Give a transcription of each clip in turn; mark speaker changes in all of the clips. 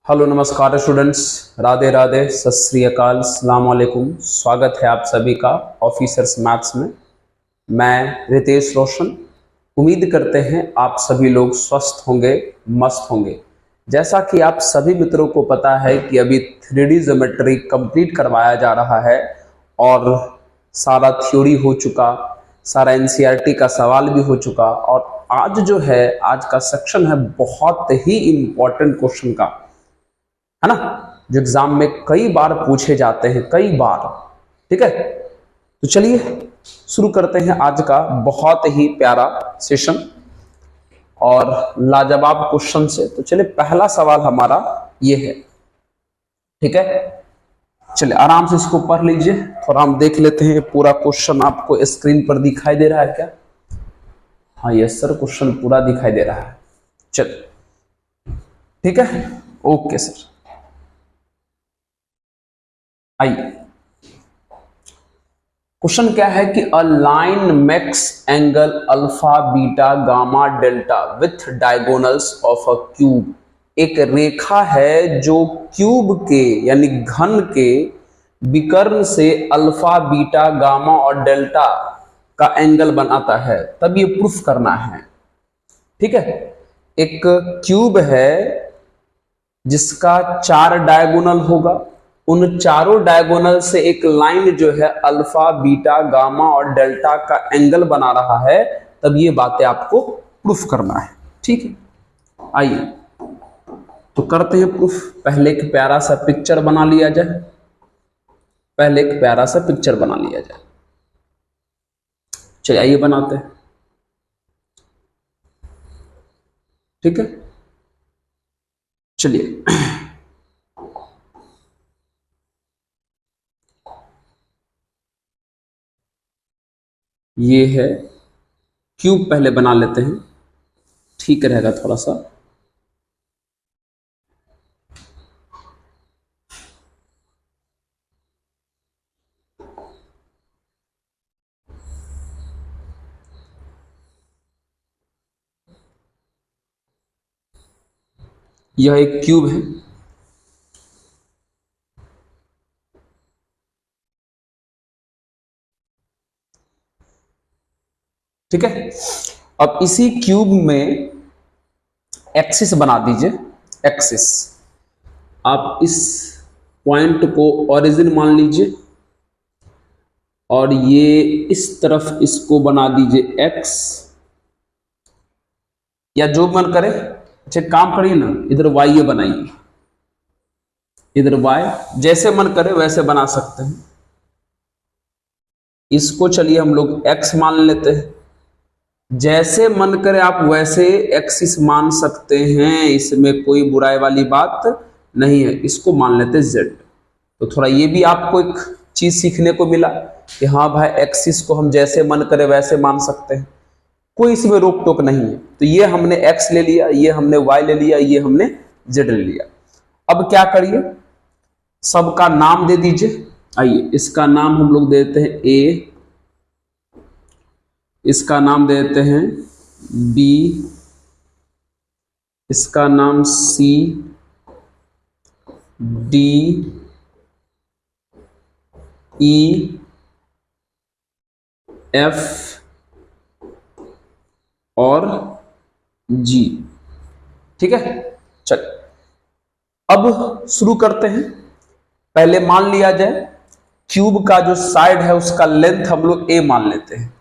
Speaker 1: Hello नमस्कार students, Radhe Radhe, सत श्री अकाल, अस्सलाम वालेकुम। स्वागत है आप सभी का ऑफिसर्स मैथ्स में। मैं रितेश रोशन। उम्मीद करते हैं आप सभी लोग स्वस्थ होंगे, मस्त होंगे। जैसा कि आप सभी मित्रों को पता है कि अभी 3D ज्योमेट्री कंप्लीट करवाया जा रहा है और सारा थ्योरी हो चुका, सारा एनसीईआरटी का सवाल भी हो चुका और आज जो है आज का सेक्शन है बहुत ही इम्पोर्टेंट क्वेश्चन का, है ना, जो एग्जाम में कई बार पूछे जाते हैं, कई बार। ठीक है, तो चलिए शुरू करते हैं आज का बहुत ही प्यारा सेशन और लाजवाब क्वेश्चन से। तो चलिए पहला सवाल हमारा ये है। ठीक है, चलिए आराम से इसको पढ़ लीजिए, थोड़ा हम देख लेते हैं पूरा क्वेश्चन आपको स्क्रीन पर दिखाई दे रहा है क्या? हाँ यस सर, क्वेश्चन पूरा दिखाई दे रहा है। चलिए ठीक है, ओके सर। आइए, क्वेश्चन क्या है कि a line makes angle alpha beta gamma delta with diagonals of a cube. एक रेखा है जो क्यूब के यानी घन के विकर्ण से अल्फा बीटा गामा और डेल्टा का एंगल बनाता है, तब ये प्रूफ करना है। ठीक है, एक क्यूब है जिसका 4 डायगोनल होगा, उन चारों डायगोनल से एक लाइन जो है अल्फा बीटा गामा और डेल्टा का एंगल बना रहा है, तब ये बातें आपको प्रूफ करना है। ठीक है, आइए तो करते हैं प्रूफ। पहले एक प्यारा सा पिक्चर बना लिया जाए, चलिए आइए बनाते हैं। ठीक है, चलिए ये है क्यूब, पहले बना लेते हैं, ठीक रहेगा थोड़ा सा। यह एक क्यूब है। ठीक है, अब इसी क्यूब में एक्सिस बना दीजिए। एक्सिस, आप इस पॉइंट को ओरिजिन मान लीजिए और ये इस तरफ इसको बना दीजिए एक्स, या जो मन करे। अच्छा काम करिए ना, इधर वाई ये बनाइए, इधर वाई, जैसे मन करे वैसे बना सकते हैं। इसको चलिए हम लोग एक्स मान लेते हैं, जैसे मन करे आप वैसे एक्सिस मान सकते हैं, इसमें कोई बुराई वाली बात नहीं है। इसको मान लेते हैं जेड। तो थोड़ा ये भी आपको एक चीज सीखने को मिला कि हाँ भाई एक्सिस को हम जैसे मन करे वैसे मान सकते हैं, कोई इसमें रोक टोक नहीं है। तो ये हमने एक्स ले लिया, ये हमने वाई ले लिया, ये हमने जेड ले लिया। अब क्या करिए, सबका नाम दे दीजिए। आइए इसका नाम हम लोग देते हैं ए, इसका नाम देते हैं बी, इसका नाम सी, डी, ई, एफ और जी। ठीक है, चल अब शुरू करते हैं। पहले मान लिया जाए क्यूब का जो साइड है उसका लेंथ हम लोग ए मान लेते हैं।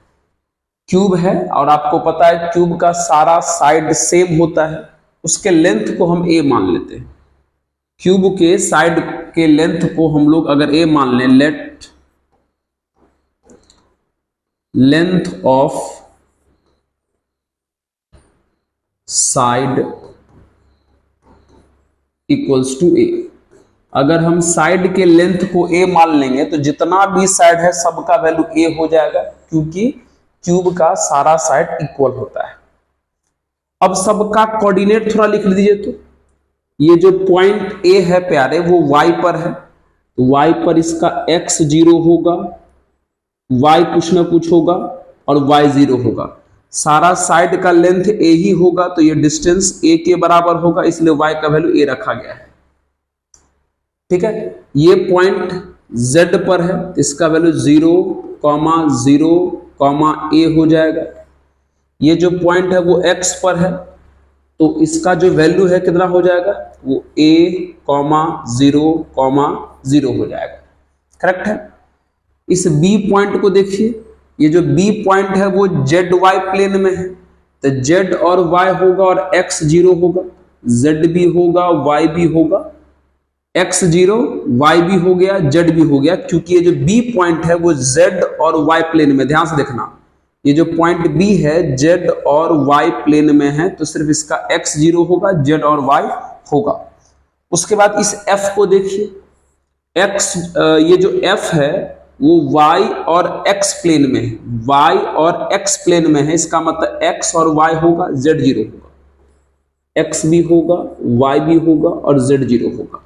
Speaker 1: क्यूब है और आपको पता है क्यूब का सारा साइड सेम होता है, उसके लेंथ को हम ए मान लेते हैं। क्यूब के साइड के लेंथ को हम लोग अगर ए मान लें, let length of side equals to A. अगर हम साइड के लेंथ को ए मान लेंगे तो जितना भी साइड है सबका वैल्यू ए हो जाएगा, क्योंकि क्यूब का सारा साइड इक्वल होता है। अब सबका कोऑर्डिनेट थोड़ा लिख लीजिए। तो ये जो पॉइंट ए है प्यारे वो वाई पर है, तो वाई पर इसका एक्स 0 होगा, वाई कुछ ना कुछ होगा और वाई 0 होगा। सारा साइड का लेंथ ए ही होगा, तो ये डिस्टेंस ए के बराबर होगा, इसलिए वाई का वैल्यू ए रखा गया है। ठीक है, ये पॉइंट z पर है, इसका वैल्यू 0,0, a हो जाएगा। ये जो पॉइंट है वो x पर है, तो इसका जो वैल्यू है कितना हो जाएगा, वो a, 0,0 हो जाएगा। करेक्ट है। इस b पॉइंट को देखिए, ये जो b पॉइंट है वो ZY प्लेन में है, तो z और y होगा और x 0 होगा, z भी होगा y भी होगा, x 0 y भी हो गया z भी हो गया, क्योंकि ये जो b पॉइंट है वो z और y प्लेन में, ध्यान से देखना, ये जो पॉइंट b है z और y प्लेन में है, तो सिर्फ इसका x 0 होगा, z और y होगा। उसके बाद इस f को देखिए, x ये जो f है वो y और x प्लेन में है, y और x प्लेन में है, इसका मतलब x और y होगा, z 0 होगा, x भी होगा y भी होगा और z 0 होगा।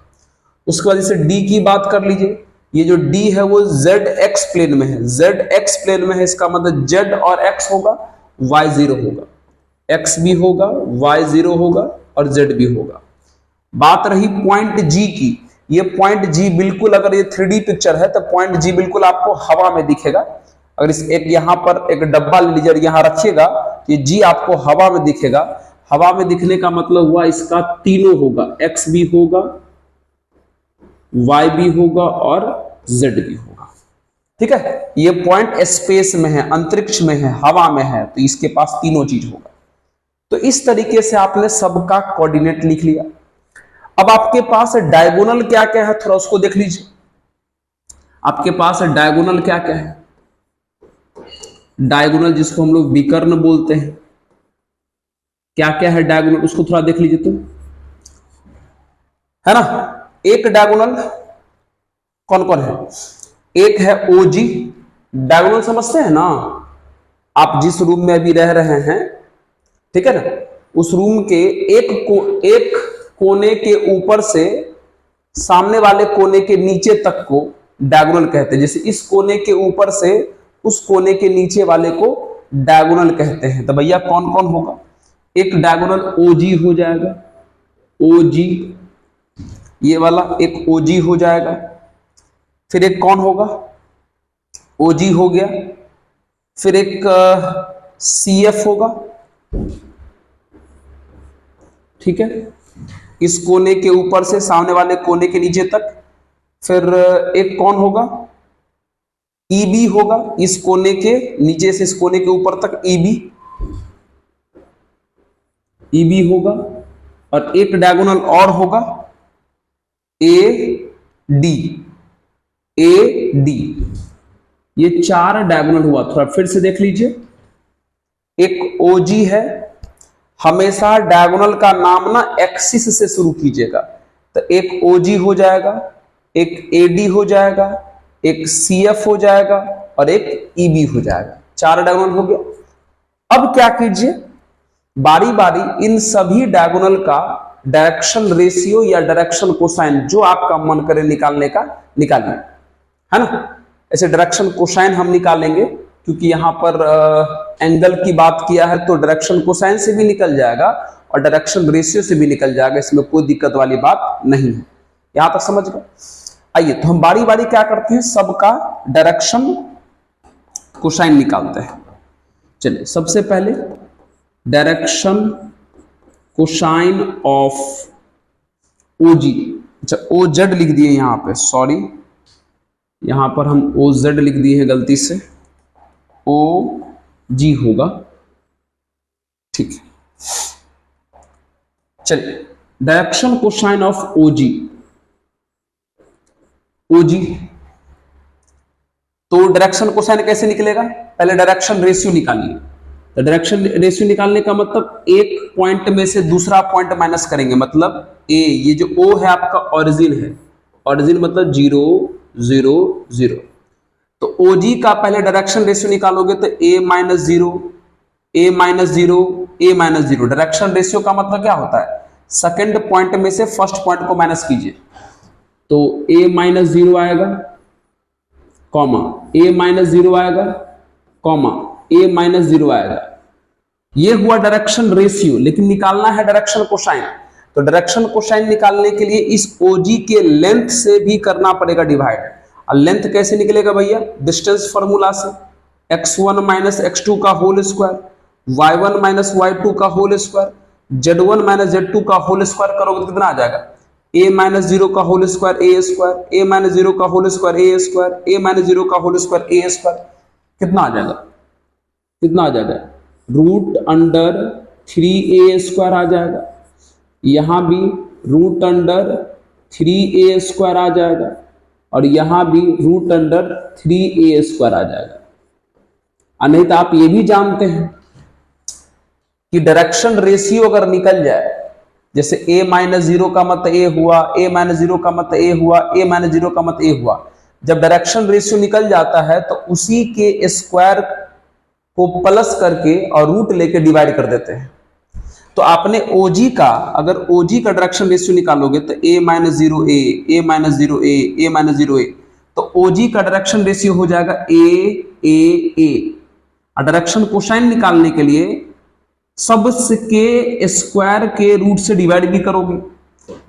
Speaker 1: उसके बाद इसे d की बात कर लीजिए, ये जो d है वो zx प्लेन में है, zx प्लेन में है, इसका मतलब z और x होगा, y 0 होगा, x भी होगा y 0 होगा और z भी होगा। बात रही पॉइंट g की, ये पॉइंट G बिल्कुल, अगर ये 3D पिक्चर है तो पॉइंट G बिल्कुल आपको हवा में दिखेगा। अगर इस एक यहां पर एक डब्बा ले लीजिए, यहां रखिएगा, ये G आपको हवा में दिखेगा। हवा में दिखने का मतलब हुआ इसका तीनों होगा, X भी होगा, Y भी होगा और Z भी होगा। ठीक है, ये पॉइंट स्पेस में है, अंतरिक्ष में है, हवा में है, तो इसके पास तीनों चीज होगा। तो इस तरीके से आपने सबका कोऑर्डिनेट लिख लिया। अब आपके पास डायगोनल क्या क्या है, थोड़ा उसको देख लीजिए। आपके पास डायगोनल क्या क्या है, डायगोनल जिसको हम लोग विकर्ण बोलते हैं, क्या क्या है डायगोनल, उसको थोड़ा देख लीजिए तो, है ना। एक डायगोनल कौन कौन है, एक है OG, डायगोनल समझते हैं ना आप, जिस रूम में अभी रह रहे हैं, ठीक है ना, उस रूम के एक कोने के ऊपर से सामने वाले कोने के नीचे तक को डायगोनल कहते हैं। जैसे इस कोने के ऊपर से उस कोने के नीचे वाले को डायगोनल कहते हैं। तो भैया कौन कौन होगा, एक डायगोनल OG हो जाएगा, OG, ये वाला एक OG हो जाएगा। फिर एक कौन होगा, OG हो गया, फिर एक CF होगा, ठीक है, इस कोने के ऊपर से सामने वाले कोने के नीचे तक। फिर एक कौन होगा, EB होगा, इस कोने के नीचे से इस कोने के ऊपर तक EB होगा। और एक डायगोनल और होगा AD, ये 4 डायगोनल हुआ। थोड़ा फिर से देख लीजिए, एक OG है, हमेशा डायगोनल का नाम ना एक्सिस से शुरू कीजिएगा, तो एक OG हो जाएगा, एक AD हो जाएगा, एक CF हो जाएगा और एक EB हो जाएगा। 4 डायगोनल हो गया। अब क्या कीजिए, बारी बारी इन सभी डायगोनल का डायरेक्शन रेशियो या डायरेक्शन कोसाइन, जो आपका मन करे निकालने का, निकालिए, है ना। ऐसे डायरेक्शन कोसाइन हम निकालेंगे, क्योंकि यहां पर एंगल की बात किया है, तो डायरेक्शन कोसाइन से भी निकल जाएगा और डायरेक्शन रेशियो से भी निकल जाएगा, इसमें कोई दिक्कत वाली बात नहीं है। यहां तक समझ गए। आइए तो हम बारी बारी क्या करते हैं, सबका डायरेक्शन कोसाइन निकालते हैं। चलिए, सबसे पहले डायरेक्शन कोसाइन ऑफ OG, अच्छा OZ लिख दिए यहां पे, सॉरी यहां पर हम OZ लिख दिए हैं गलती से, OG होगा, ठीक है। चलिए, डायरेक्शन कोसाइन ऑफ OG, तो डायरेक्शन कोसाइन कैसे निकलेगा, पहले डायरेक्शन रेशियो निकालिए। तो डायरेक्शन रेशियो निकालने का मतलब एक पॉइंट में से दूसरा पॉइंट माइनस करेंगे, मतलब A, ये जो O है आपका ओरिजिन है, ओरिजिन मतलब 0 0 0, तो OG का पहले डायरेक्शन रेशियो निकालोगे तो A minus 0, A minus 0, A minus 0। Direction ratio का मतलब क्या होता है, सेकंड पॉइंट में से फर्स्ट पॉइंट को माइनस कीजिए, तो A माइनस 0 आएगा, कॉमा A माइनस 0 आएगा, कॉमा A माइनस 0 आएगा। ये हुआ डायरेक्शन रेशियो, लेकिन निकालना है डायरेक्शन कोसाइन। तो डायरेक्शन कोसाइन निकालने के लिए इस OG के लेंथ से भी करना पड़ेगा डिवाइड। और लेंथ कैसे निकलेगा भैया? डिस्टेंस फॉर्मूला से, x1 माइनस x2 का whole square, y1 minus y2 का whole square, z1 minus z2 का होल स्क्वायर करोगे तो कितना आ जाएगा? a माइनस 0 का whole square a square, a minus 0 का whole square a square, a minus 0 का होल स्क्वायर a स्क्वायर। कितना आ जाएगा? कितना आ जाएगा? रूट अंडर 3a स्क्वायर आ जाएगा। यहां भी रूट अंडर 3a स्क्वायर आ जाएगा और यहां भी रूट अंडर 3a स्क्वायर आ जाएगा। और नहीं तो आप ये भी जानते हैं कि डायरेक्शन रेशियो अगर निकल जाए, जैसे a माइनस 0 का मत a हुआ, a माइनस 0 का मत a हुआ, a माइनस 0 का मत a हुआ, जब डायरेक्शन रेशियो निकल जाता है तो उसी के स्क्वायर को प्लस करके और रूट लेके डिवाइड कर देते हैं। तो आपने OG का, अगर OG का डायरेक्शन रेशियो निकालोगे तो a minus 0 a minus 0 a minus 0 a, तो OG का डायरेक्शन रेशियो हो जाएगा a। डायरेक्शन कोसाइन निकालने के लिए सबके स्क्वायर के रूट से डिवाइड भी करोगे,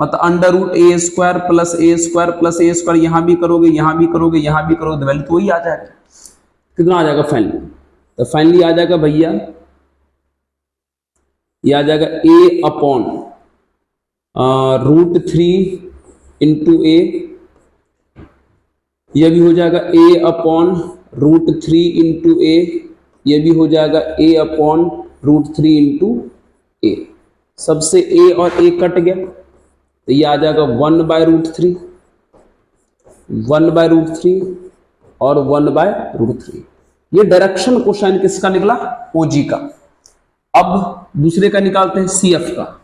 Speaker 1: मतलब under root a square plus a square plus a square, यहां भी करोगे, यहां भी करोगे, यहां भी करोगे, वैल्यू तो वही आ जाएगा। कितना आ जाएगा फाइनली? तो फाइनली आ जाएगा भैया, ये आ जाएगा a upon root 3 into a, यह भी हो जाएगा a upon root 3 into a, यह भी हो जाएगा a upon root 3 into a। सबसे a और a कट गया तो ये आ जाएगा 1 बाय रूट 3, 1 बाय रूट 3 और 1 बाय रूट 3। ये डायरेक्शन कोसाइन किसका निकला? OG का। अब दूसरे का निकालते हैं CF का।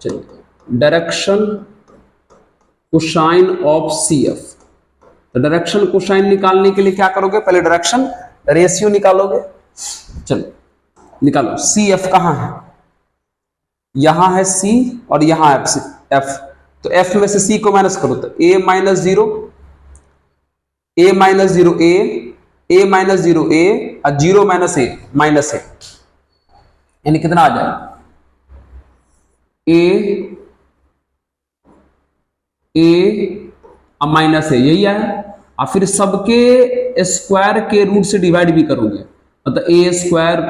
Speaker 1: चलिए, डायरेक्शन कोसाइन ऑफ CF। तो डायरेक्शन कोसाइन निकालने के लिए क्या करोगे? पहले डायरेक्शन रेशियो निकालोगे। चलो निकालो। CF कहां है? यहां है C और यहां है F। तो F में से C को माइनस करो तो a minus 0 a minus 0 a minus 0 a और 0 माइनस a माइनस a, यानी कितना आ जाएगा? a और माइनस a, यही है। और फिर सबके स्क्वायर के रूट से डिवाइड भी करोगे, मतलब a square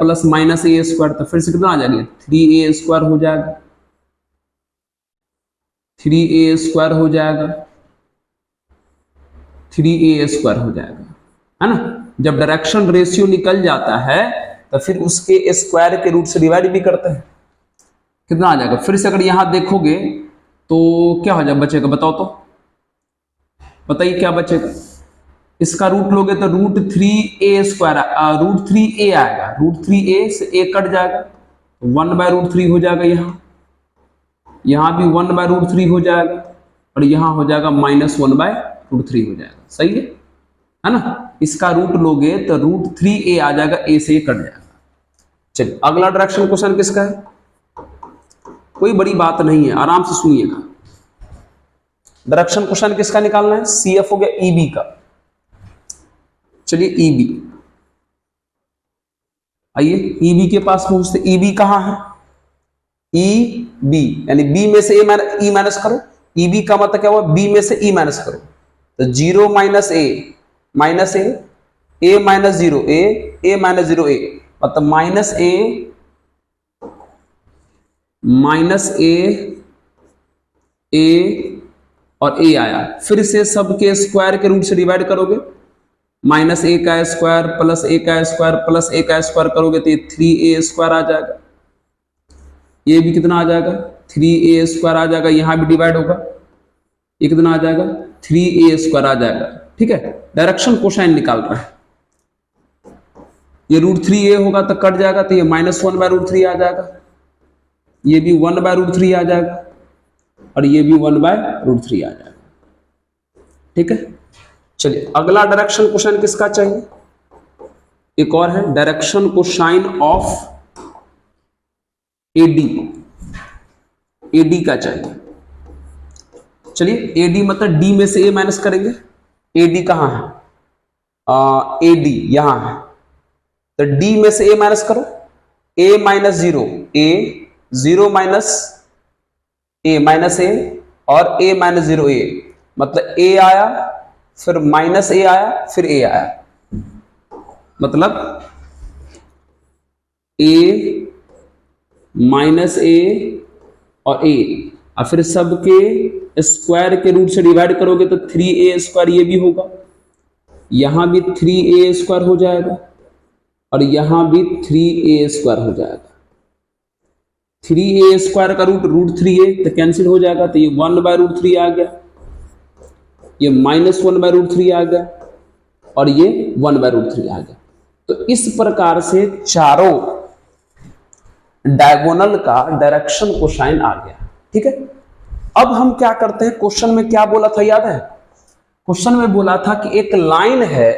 Speaker 1: plus minus a square, तो फिर से कितना आ जाएगा? 3a स्क्वायर हो जाएगा, 3a स्क्वायर हो जाएगा, 3a स्क्वायर हो जाएगा, है ना। जब डायरेक्शन रेशियो निकल जाता है तो फिर उसके स्क्वायर के रूट से डिवाइड भी करते हैं। कितना आ जाएगा? फिर से अगर यहां देखोगे तो क्या हो जाएगा? बचेगा, बताओ तो, बताइए क्या बचेगा? इसका रूट लोगे तो root 3a square, root 3a आएगा, रूट 3a से a कट जाएगा, 1 बाय रूट 3 हो जाएगा। यहां भी 1 बाय रूट 3 हो जाएगा और यहां हो जाएगा माइनस 1 बाय रूट 3 हो जाएगा। सही है ना। इसका रूट लोगे तो रूट 3a आ जाएगा, a से a कट जाएगा। चलिए अगला डायरेक्शन क्वेश्चन किसका है? कोई बड़ी बात नहीं है, आराम से सुनिएगा। डायरेक्शन क्वेश्चन किसका निकालना है? CF हो गया EB का। चलिए EB, आइए EB के पास पहुंचते। EB कहां है? EB यानी B में से E माइनस करो। EB का मतलब क्या हुआ? B में से E माइनस करो, तो 0 minus a minus a minus 0 a minus 0 a, मतलब माइनस a और a आया। फिर से सबके स्क्वायर के रूट से डिवाइड करोगे, माइनस a का स्क्वायर प्लस a का स्क्वायर प्लस a का स्क्वायर करोगे तो ये 3a स्क्वायर आ जाएगा। ये भी कितना आ जाएगा? 3a स्क्वायर आ जाएगा। यहां भी डिवाइड होगा, ये कितना आ जाएगा? 3a स्क्वायर आ जाएगा। ठीक है, डायरेक्शन कोसाइन निकाल रहा है। ये रूट 3a होगा तो कट जाएगा, तो ये माइनस 1 बाय रूट 3 आ जाएगा, ये भी 1 बाय रूट 3 आ जाएगा और ये भी 1 बाय रूट 3 आ जाएगा। ठीक है, चलिए अगला डायरेक्शन क्वेश्चन किसका चाहिए? एक और है, direction cosine of AD। AD का चाहिए। चलिए AD मतलब D में से A माइनस करेंगे। AD कहां है? AD यहां है, तो D में से A माइनस करो। A माइनस 0 a 0 माइनस ए और a माइनस 0 a, मतलब a आया फिर माइनस a आया फिर a आया, मतलब a माइनस a और a, और फिर सबके स्क्वायर के रूट से डिवाइड करोगे तो 3a स्क्वायर ये भी होगा, यहां भी 3a स्क्वायर हो जाएगा और यहां भी 3a स्क्वायर हो जाएगा। 3a स्क्वायर का रूट 3a तो कैंसिल हो जाएगा, तो ये 1/√3 आ गया, ये -1/√3 आ गया और ये 1/√3 आ गया। तो इस प्रकार से चारों डायगोनल का डायरेक्शन कोसाइन आ गया। ठीक है, अब हम क्या करते हैं, क्वेश्चन में क्या बोला था याद है? क्वेश्चन में बोला था कि एक लाइन है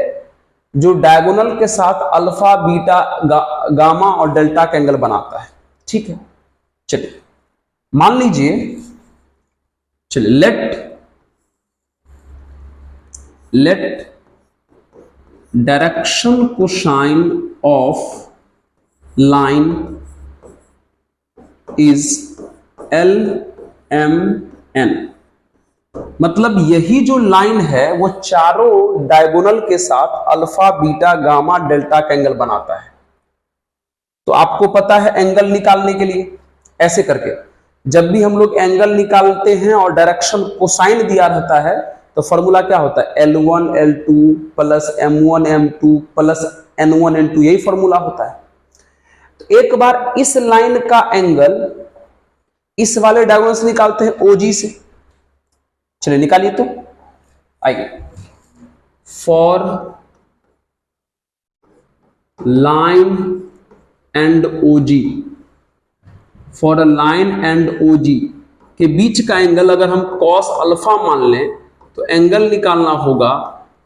Speaker 1: जो डायगोनल के साथ अल्फा बीटा गामा और डेल्टा का एंगल बनाता है। ठीक है, चलिए मान लीजिए, चलिए let direction cosine of line is LMN, मतलब यही जो लाइन है वो चारों डायगोनल के साथ अल्फा बीटा गामा डेल्टा का एंगल बनाता है। तो आपको पता है एंगल निकालने के लिए ऐसे करके, जब भी हम लोग एंगल निकालते हैं और डायरेक्शन कोसाइन दिया रहता है तो फॉर्मूला क्या होता है, L1 L2 plus M1 M2 plus N1 N2, यही फॉर्मूला होता है। तो एक बार इस लाइन का एंगल इस वाले डायगोनल से निकालते हैं OG से, चलिए निकालिए तो आइए। For line and OG, for a line and OG के बीच का एंगल अगर हम cos अल्फा मान लें तो एंगल निकालना होगा,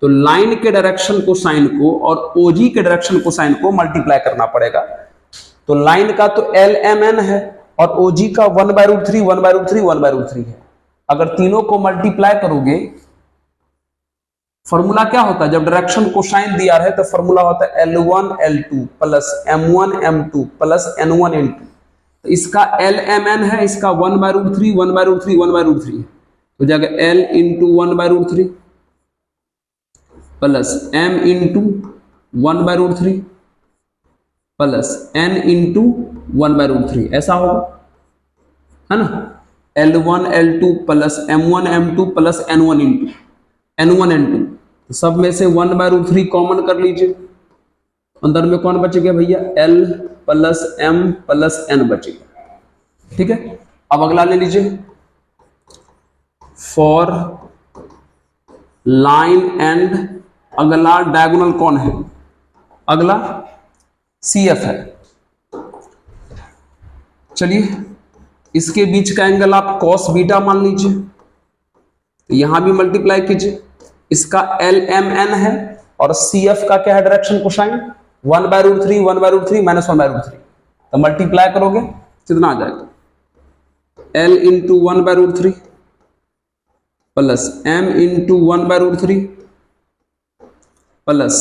Speaker 1: तो लाइन के डायरेक्शन को साइन को और OG के डायरेक्शन को साइन को मल्टीप्लाई करना पड़ेगा। तो लाइन का तो LMN है और OG का 1/√3 1/√3 1/√3 है। अगर तीनों को मल्टीप्लाई करोगे, फॉर्मूला क्या होता है, जब डायरेक्शन को साइन दिया है तो फॉर्मूला होता है L1 L2 plus M1 M2 plus N1 N2। तो इसका LMN है, इसका 1/√3 1/√3 1/√3 है, तो जाएगा L into 1/√3 plus M into 1/√3 plus N into 1/√3, ऐसा होगा, है ना। L1 L2 plus M1 M2 plus N1 into N1 N2, तो सब में से 1/√3 कॉमन कर लीजिए, अंदर में कौन बचेगा भैया, L plus M plus N बचेगा। ठीक है, अब अगला ले लीजिए, फॉर लाइन एंड, अगला डायगोनल कौन है, अगला CF है। चलिए इसके बीच का एंगल आप cos बीटा मान लीजिए, तो यहां भी मल्टीप्लाई कीजिए, इसका LMN है और CF का क्या है, डायरेक्शन कोसाइन 1/√3 1/√3 माइनस 1/√3, तो मल्टीप्लाई करोगे कितना आ जाएगा, L into 1/√3 plus M into 1/√3 plus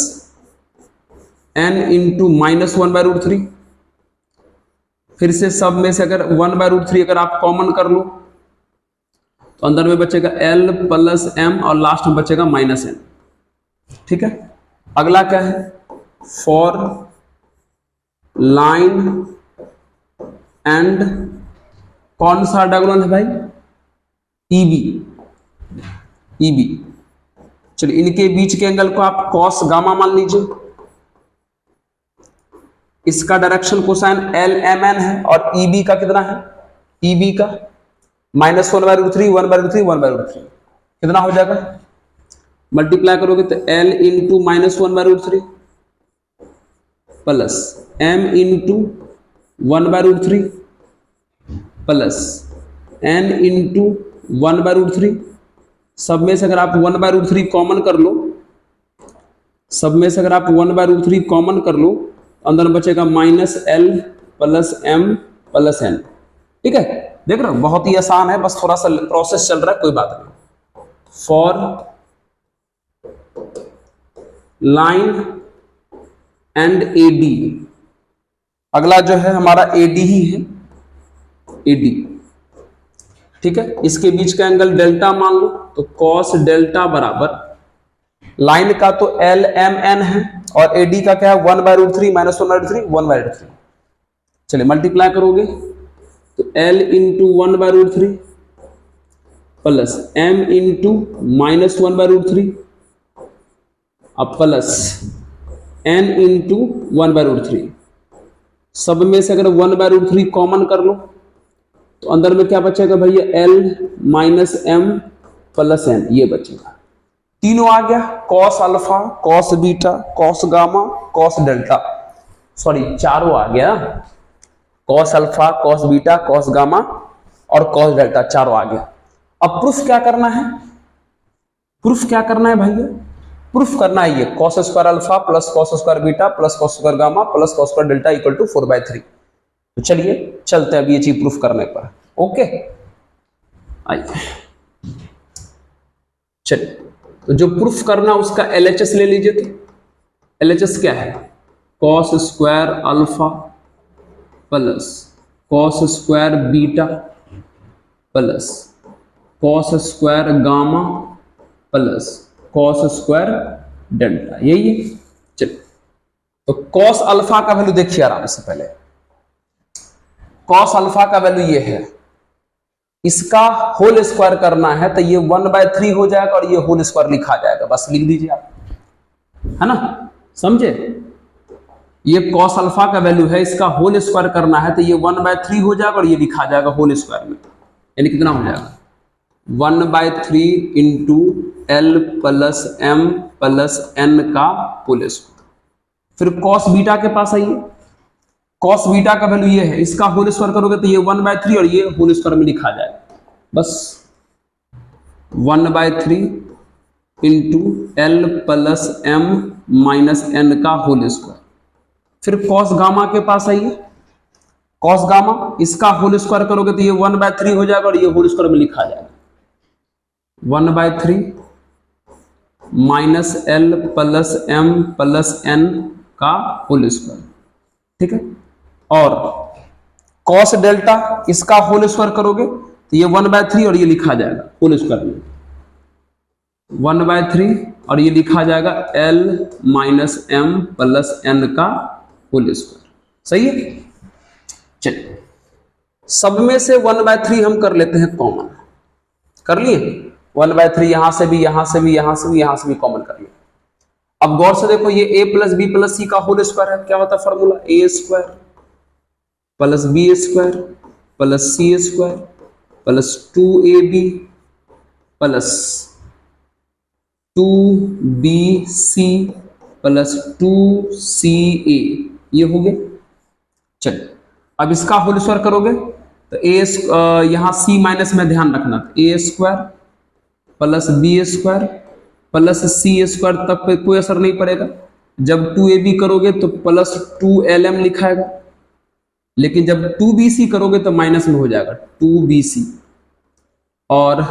Speaker 1: N into minus 1/√3। फिर से सब में से अगर 1/√3 अगर आप कॉमन कर लो तो अंदर में बचेगा L प्लस M और लास्ट में बचेगा माइनस N। ठीक है, अगला क्या है, फॉर लाइन एंड, कौन सा डायगोनल है भाई, EB। चलिए इनके बीच के एंगल को आप cos गामा मान लीजिए, इसका डायरेक्शन कोसाइन LMN है और EB का कितना है, EB का माइनस 1/√3 1/√3 1/√3, कितना हो जाएगा, मल्टीप्लाई करोगे तो L into minus 1/√3 plus M into 1/√3 plus N into 1/√3। सब में से अगर आप 1/√3 कॉमन कर लो, सब में से अगर आप 1/√3 कॉमन कर लो, अंदर बचेगा minus L plus M plus N। ठीक है, देख रहे हो बहुत ही आसान है, बस थोड़ा सा प्रोसेस चल रहा है, कोई बात नहीं। फॉर लाइन एंड AD, अगला जो है हमारा AD ही है, AD, ठीक है। इसके बीच का एंगल डेल्टा मान लो, तो कॉस डेल्टा बराबर लाइन का तो LMN है और AD का क्या है 1/√3 माइनस 1/√3 1/√3। चलिए मल्टीप्लाई करोगे तो L into 1/√3 plus M into minus 1/√3 अब प्लस N इंटू 1/√3। सब में से अगर 1/√3 कॉमन कर लो तो अंदर में क्या बचेगा भैया, L minus M plus N, ये बचेगा। तीनों आ गया, cos alpha, cos beta, cos gamma, cos delta, sorry चारों आ गया, cos alpha, cos beta, cos gamma और कॉस डेल्टा, चारों आ गया। अब प्रूफ क्या करना है, प्रूफ क्या करना है भैया, प्रूफ करना है ये cos square alpha plus cos square beta plus cos square gamma plus cos square delta equal to 4/3। तो चलिए चलते हैं अब ये चीज प्रूफ करने पर। ओके आइए, चलिए तो जो प्रूफ करना उसका LHS ले लीजिए। तो LHS क्या है, cos square alpha plus cos square beta plus cos square gamma plus cos square delta, यही है। चलिए तो कॉस अल्फा का वैल्यू देखिए आराम से, पहले कॉस अल्फा का वैल्यू ये है, इसका होल स्क्वायर करना है तो ये 1/3 हो जाएगा और ये होल स्क्वायर लिखा जाएगा, बस लिख दीजिए आप, है ना, समझे। ये कॉस अल्फा का वैल्यू है, इसका होल स्क्वायर करना है तो ये 1/3 हो जाएगा और ये लिखा जाएगा होल स्क्वायर में, यानी कितना हो जाएगा 1/3 into L plus M plus N का होल स्क्वायर। फिर कॉस बीटा के पास आइए, कॉस बीटा का वैल्यू ये है, इसका होल स्क्वायर करोगे तो ये 1/3 और ये होल स्क्वायर में लिखा जाएगा, बस 1/3 into L plus M minus N का होल स्क्वायर। फिर कॉस गामा के पास आइए, कॉस गामा इसका होल स्क्वायर करोगे तो ये 1/3 हो जाएगा और ये होल स्क्वायर में लिखा जाएगा 1/3 minus L plus M plus N का होल स्क्वायर, ठीक है। और कॉस डेल्टा इसका होल स्क्वायर करोगे तो ये 1/3 और ये लिखा जाएगा होल स्क्वायर में 1/3 और ये लिखा जाएगा L minus M plus N का होल स्क्वायर, सही है। चलिए सब में से 1/3 हम कर लेते हैं कॉमन, कर लिए 1/3, यहां से भी यहां से भी यहां से भी यहां से भी कॉमन कर लिया। अब गौर से देखो, ये a plus B plus C का होल स्क्वायर है, क्या होता है formula, a square plus B square plus C square plus 2ab plus 2bc plus 2ca, ये हो गया। चलिए अब इसका होल स्क्वायर करोगे तो यहां c माइनस में ध्यान रखना, a square plus B square plus C square तक पे कोई असर नहीं पड़ेगा। जब 2ab करोगे तो प्लस 2lm लिखाएगा, लेकिन जब 2bc करोगे तो माइनस में हो जाएगा 2bc, और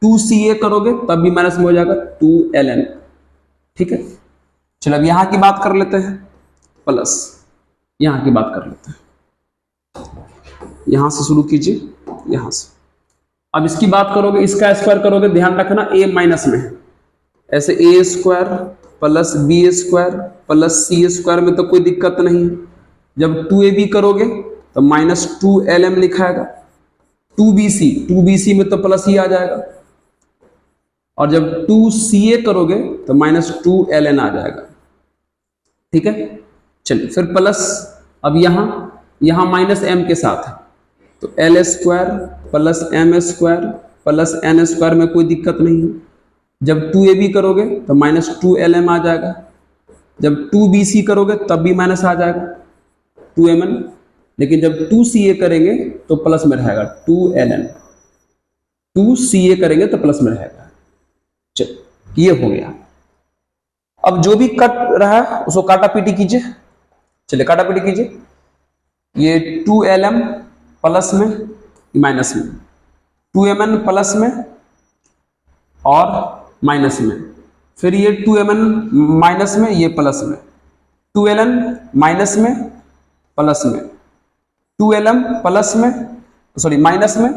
Speaker 1: 2ca करोगे तब भी माइनस में हो जाएगा 2ln, ठीक है। चलो अब यहां की बात कर लेते हैं, प्लस यहां की बात कर लेते हैं, यहां से शुरू कीजिए, यहां से। अब इसकी बात करोगे, इसका स्क्वायर करोगे, ध्यान रखना a माइनस में है, ऐसे a square plus B square plus C square में तो कोई दिक्कत नहीं है। जब 2ab करोगे तो माइनस 2lm लिखाएगा, 2bc में तो प्लस ही आ जाएगा, और जब 2ca करोगे तो माइनस 2ln आ जाएगा, ठीक है। चलिए फिर प्लस, अब यहां माइनस m के साथ है तो l square plus m square plus n square में कोई दिक्कत नहीं है। जब 2ab करोगे तो माइनस 2lm आ जाएगा, जब 2bc करोगे तब भी माइनस आ जाएगा 2mn, लेकिन जब 2ca करेंगे तो प्लस में रहेगा 2ln, 2ca करेंगे तो प्लस में रहेगा। चलिए ये हो गया। अब जो भी कट रहा है उसको काटा पीटी कीजिए, चलिए काटा पीटी कीजिए। ये 2lm प्लस में माइनस में, 2mn प्लस में और माइनस में, फिर ये 2mn माइनस में, ये प्लस में, 2ln माइनस में प्लस में, 2lm प्लस में सॉरी माइनस में,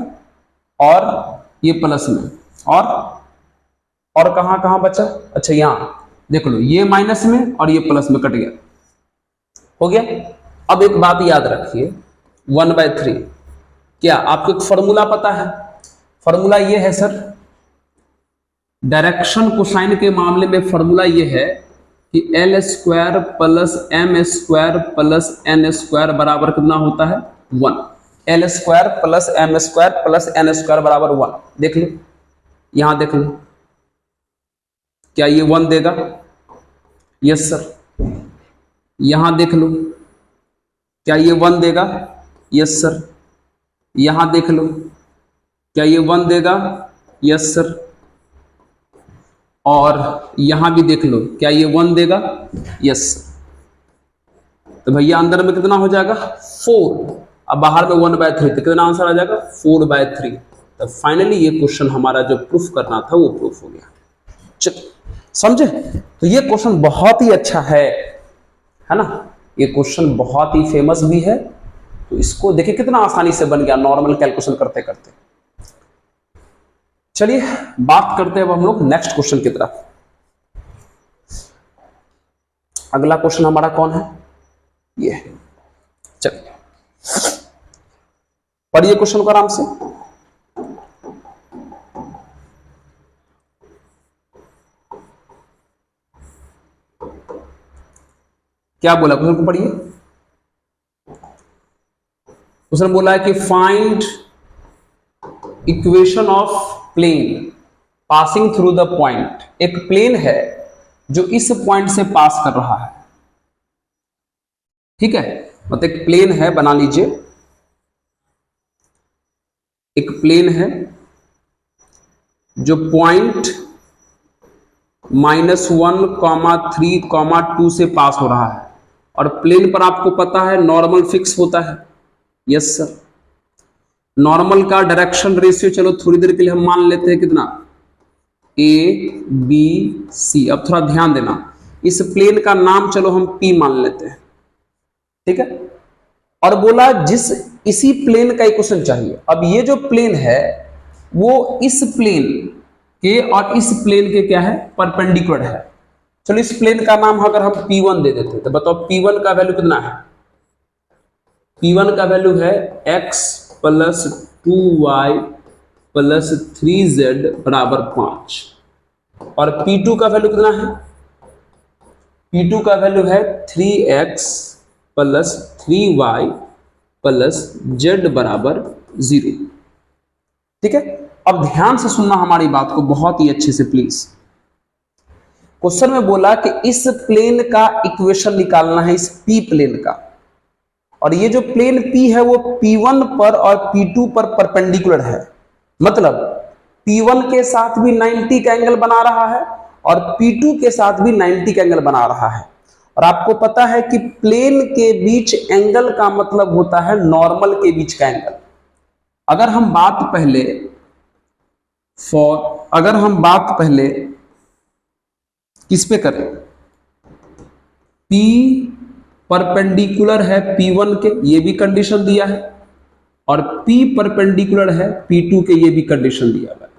Speaker 1: और ये प्लस में, और कहां कहां बचा, अच्छा यहां देख लो, ये माइनस में और ये प्लस में कट गया, हो गया। अब एक बात याद रखिए, 1/3 क्या आपको एक फॉर्मूला पता है? फॉर्मूला ये है सर, डायरेक्शन कोसाइन के मामले में फॉर्मूला ये है कि L square plus M square plus N square बराबर कितना होता है? 1। L square plus M square plus N square बराबर 1। देख लो, यहां देख लो, क्या ये 1 देगा? Yes sir. यहां देख लो, क्या ये 1 देगा? Yes sir. यहां देख लो, क्या ये 1 देगा? Yes sir. और यहां भी देख लो, क्या ये 1 देगा? यस। तो भैया अंदर में कितना हो जाएगा? 4। अब बाहर में 1/3, तो कितना आंसर आ जाएगा? 4/3। तो फाइनली ये क्वेश्चन हमारा जो प्रूफ करना था वो प्रूफ हो गया। चलिए, समझे? तो ये क्वेश्चन बहुत ही अच्छा है ना? ये क्वेश्चन बहुत ही फेमस भी है। तो इसको देखिए कितना आसानी से बन गया नॉर्मल कैलकुलेशन करते करते। चलिए बात करते हैं अब हम लोग नेक्स्ट क्वेश्चन की तरफ। अगला क्वेश्चन हमारा कौन है? ये। चलिए पढ़िए क्वेश्चन को आराम से। क्या बोला क्वेश्चन को? पढ़िए। क्वेश्चन बोला है कि find equation of plane passing through the point. एक प्लेन है जो इस पॉइंट से पास कर रहा है, ठीक है? मतलब एक प्लेन है, बना लीजिए, एक प्लेन है जो पॉइंट -1, 3, 2 से पास हो रहा है, और प्लेन पर आपको पता है नॉर्मल फिक्स होता है। Yes sir. नॉर्मल का डायरेक्शन रेशियो चलो थोड़ी देर के लिए हम मान लेते हैं कितना? ABC। अब थोड़ा ध्यान देना, इस प्लेन का नाम चलो हम P मान लेते हैं, ठीक है? और बोला इसी प्लेन का इक्वेशन चाहिए। अब ये जो प्लेन है वो इस प्लेन के और इस प्लेन के क्या है? परपेंडिकुलर है। चलो इस प्लेन का नाम अगर हम P1 दे देते तो बताओ P1 का वैल्यू कितना है? P1 का वैल्यू है x + 2y + 3z बराबर 5। और P2 का वैल्यू कितना है? P2 का वैल्यू है 3x + 3y + z बराबर 0। ठीक है? अब ध्यान से सुनना हमारी बात को बहुत ही अच्छे से प्लीज। क्वेश्चन में बोला कि इस प्लेन का इक्वेशन निकालना है, इस P प्लेन का, और ये जो प्लेन P है वो P1 पर और P2 पर परपेंडिकुलर है। मतलब P1 के साथ भी 90 का एंगल बना रहा है और P2 के साथ भी 90 का एंगल बना रहा है। और आपको पता है कि प्लेन के बीच एंगल का मतलब होता है नॉर्मल के बीच का एंगल। अगर हम बात पहले किस पे करें? P परपेंडिकुलर है P1 के, ये भी कंडीशन दिया है, और P परपेंडिकुलर है P2 के, ये भी कंडीशन दिया हुआ है।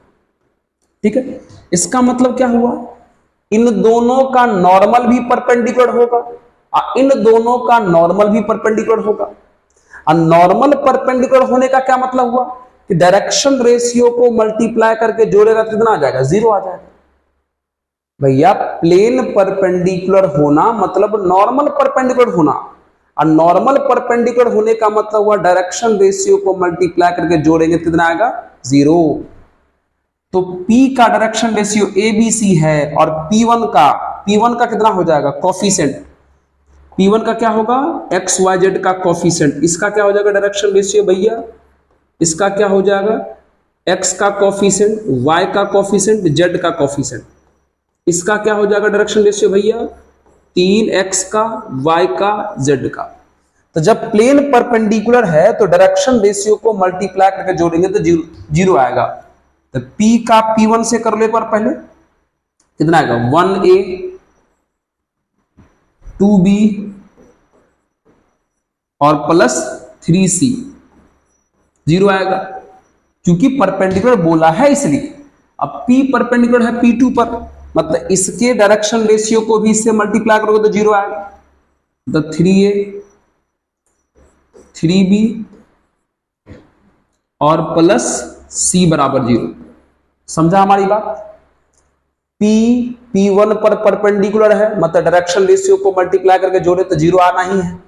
Speaker 1: ठीक है? इसका मतलब क्या हुआ? इन दोनों का नॉर्मल भी परपेंडिकुलर होगा और इन दोनों का नॉर्मल भी परपेंडिकुलर होगा। और नॉर्मल परपेंडिकुलर होने का क्या मतलब हुआ कि डायरेक्शन रेशियो को मल्टीप्लाई करके जोड़ेगा तो कितना आ जाएगा? 0 आ जाएगा। भैया प्लेन परपेंडिकुलर होना मतलब नॉर्मल परपेंडिकुलर होना, और नॉर्मल परपेंडिकुलर होने का मतलब हुआ डायरेक्शन रेशियो को मल्टीप्लाई करके जोड़ेंगे कितना आएगा? 0। तो P का डायरेक्शन रेशियो ABC है और P1 का कितना हो जाएगा? कोफिशिएंट। P1 का क्या होगा? XYZ का कोफिशिएंट। इसका क्या हो जाएगा डायरेक्शन रेशियो भैया? इसका क्या हो जाएगा? X का कोफिशिएंट, Y का कोफिशिएंट, Z का कोफिशिएंट। इसका क्या हो जाएगा डायरेक्शन रेशियो भैया? 3x का, y का, z का। तो जब प्लेन परपेंडिकुलर है तो डायरेक्शन रेशियो को मल्टीप्लाई करके जोड़ेंगे तो 0 आएगा। तो P का P1 से कर लो एक बार पहले, कितना आएगा? 1a 2b और +3c। जीरो आएगा, क्योंकि परपेंडिकुलर बोला है इसलिए। अब P परपेंडिकुलर है P2 पर, मतलब इसके डायरेक्शन रेशियो को भी इससे मल्टीप्लाई करोगे तो जीरो आएगा। तो 3A 3B और प्लस C बराबर जीरो। समझा हमारी बात? P1 पर परपेंडिकुलर है, मतलब डायरेक्शन रेशियो को मल्टीप्लाई करके जोड़े तो जीरो आना ही है।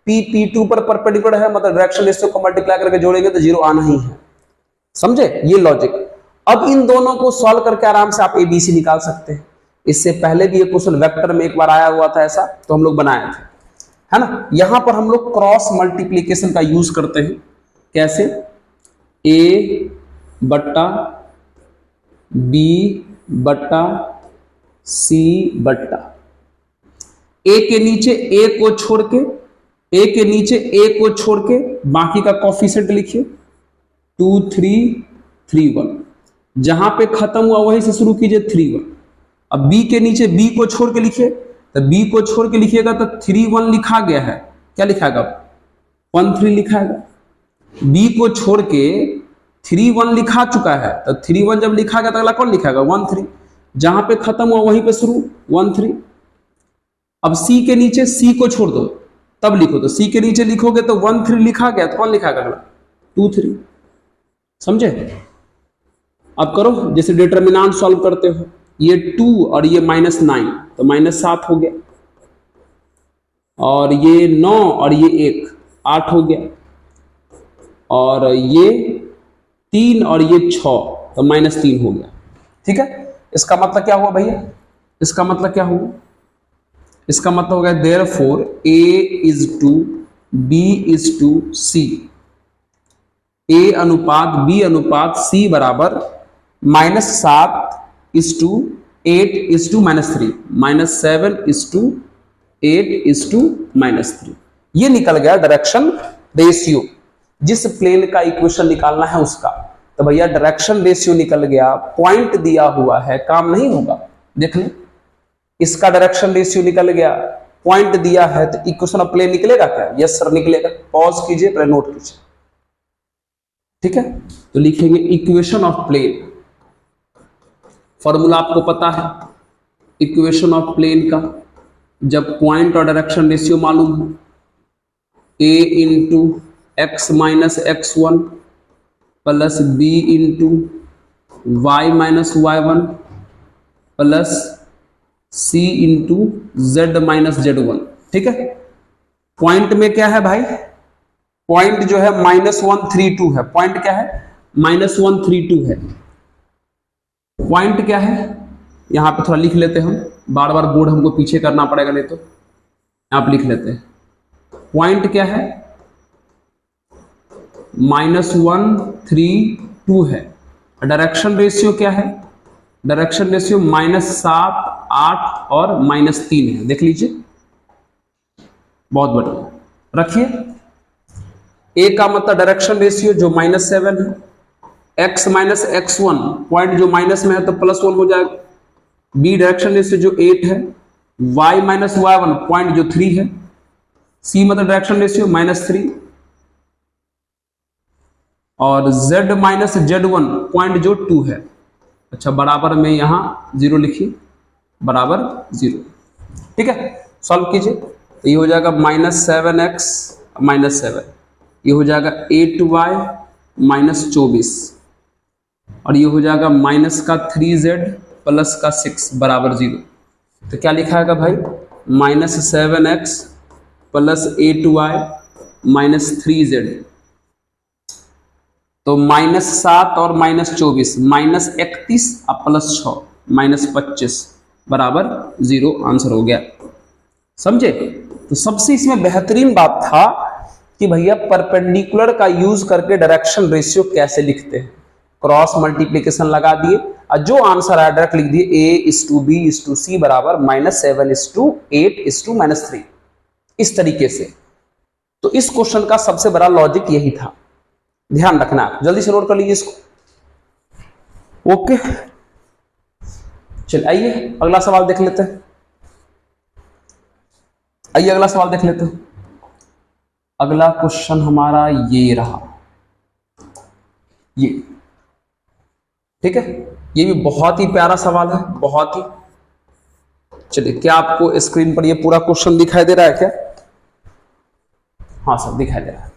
Speaker 1: P2 पर परपेंडिकुलर है, मतलब डायरेक्शन रेशियो को मल्टीप्लाई करके जोड़ेंगे तो जीरो आना ही है। समझे ये लॉजिक? अब इन दोनों को सॉल्व करके आराम से आप ABC निकाल सकते हैं। इससे पहले भी एक क्वेश्चन वेक्टर में एक बार आया हुआ था ऐसा, तो हम लोग बनाए थे, है ना। यहां पर हम लोग क्रॉस मल्टीप्लीकेशन का यूज करते हैं। कैसे? A बट्टा B बट्टा C बट्टा A के नीचे A को छोड़ के, A के नीचे A को छोड़ के बाकी का कोफिशिएंट लिखिए 2 3 3 1। जहां पे खत्म हुआ वहीं से शुरू कीजिए 3 1। अब B के नीचे B को छोड़ के लिखिए, तो B को छोड़ के लिखिएगा तो 3 1 लिखा गया है, क्या लिखाएगा? 1 3 लिखाएगा। B को छोड़ के 3 1 लिखा चुका है, तो 3 1 जब लिखा गया तो अगला कौन लिखाएगा? 1 3। जहां पे खत्म हुआ वहीं पे शुरू 1 3। अब C के नीचे C को छोड़ दो तब लिखो, तो C के नीचे लिखोगे तो 1 3 लिखा गया, तो कौन लिखाएगा अगला? 2 3। समझे? अब करो, जैसे डिटरमिनेंट सॉल्व करते हो, ये 2 और ये -9 तो -7 हो गया, और ये 9 और ये 1 8 हो गया, और ये 3 और ये 6 तो -3 हो गया। ठीक है, इसका मतलब क्या हुआ भैया? इसका मतलब क्या हुआ? इसका मतलब हो गया therefore A is to B is to C, A अनुपात B अनुपात C बराबर -7 is to 8 is to -3, -7 is to 8 is to -3। ये निकल गया डायरेक्शन रेशियो। जिस प्लेन का इक्वेशन निकालना है उसका, तो भैया डायरेक्शन रेशियो निकल गया। पॉइंट दिया हुआ है, काम नहीं होगा। देख ले, इसका डायरेक्शन रेशियो निकल गया, पॉइंट दिया है, तो इक्वेशन ऑफ प्लेन निकलेगा क्या? यस सर निकलेगा। पॉज कीजिए, पहले नोट कीजिए। ठीक है, तो लिखेंगे इक्वेशन ऑफ प्लेन। फॉर्मूला आपको पता है इक्वेशन ऑफ प्लेन का, जब पॉइंट और डायरेक्शन रेशियो मालूम हो, A into x minus x1 plus B into y minus y1 plus C into Z minus Z1। ठीक है, पॉइंट में क्या है भाई? पॉइंट जो है -132 है। पॉइंट क्या है? -132 है। पॉइंट क्या है? यहां पे थोड़ा लिख लेते हैं हम, बार बार बोर्ड हमको पीछे करना पड़ेगा नहीं तो। यहां पे लिख लेते हैं, पॉइंट क्या है? -132 है। डायरेक्शन रेशियो क्या है? डायरेक्शन रेशियो -7 8 और -3 है। देख लीजिए, बहुत बढ़िया। रखिए, A का मतलब डायरेक्शन रेशियो जो -7 है, x माइनस x1 पॉइंट जो माइनस में है तो +1 हो जाएगा। B डायरेक्शन रेशियो जो 8 है, y माइनस y1 पॉइंट जो 3 है, C मतलब डायरेक्शन रेशियो -3, और Z माइनस Z1 पॉइंट जो 2 है। अच्छा, बराबर में यहां 0 लिखिए, बराबर 0। ठीक है, सॉल्व कीजिए, तो ये हो जाएगा -7x -7, ये हो जाएगा 8y -24, और ये हो जाएगा माइनस का 3z प्लस का 6 बराबर 0। तो क्या लिखा है भाई? -7x plus 8y -3z। तो -7 और -24 -31 और +6 -25 बराबर 0 आंसर हो गया। समझे? तो सबसे इसमें बेहतरीन बात था कि भैया परपेंडिकुलर का यूज करके डायरेक्शन रेशियो कैसे लिखते हैं। क्रॉस मल्टीप्लिकेशन लगा दिए और जो आंसर आया डायरेक्ट लिख दिए A/B/C बराबर -7:8:3, इस तरीके से। तो इस क्वेश्चन का सबसे बड़ा लॉजिक यही था, ध्यान रखना। जल्दी से नोट कर लीजिए इसको। ओके, चलिए आइए अगला सवाल देख लेते हैं। आइए अगला सवाल देख लेते हैं। अगला क्वेश्चन हमारा ये रहा, ये, ठीक है। ये भी बहुत ही प्यारा सवाल है, बहुत ही। चलिए, क्या आपको स्क्रीन पर ये पूरा क्वेश्चन दिखाई दे रहा है क्या? हाँ सर, दिखाई दे रहा है।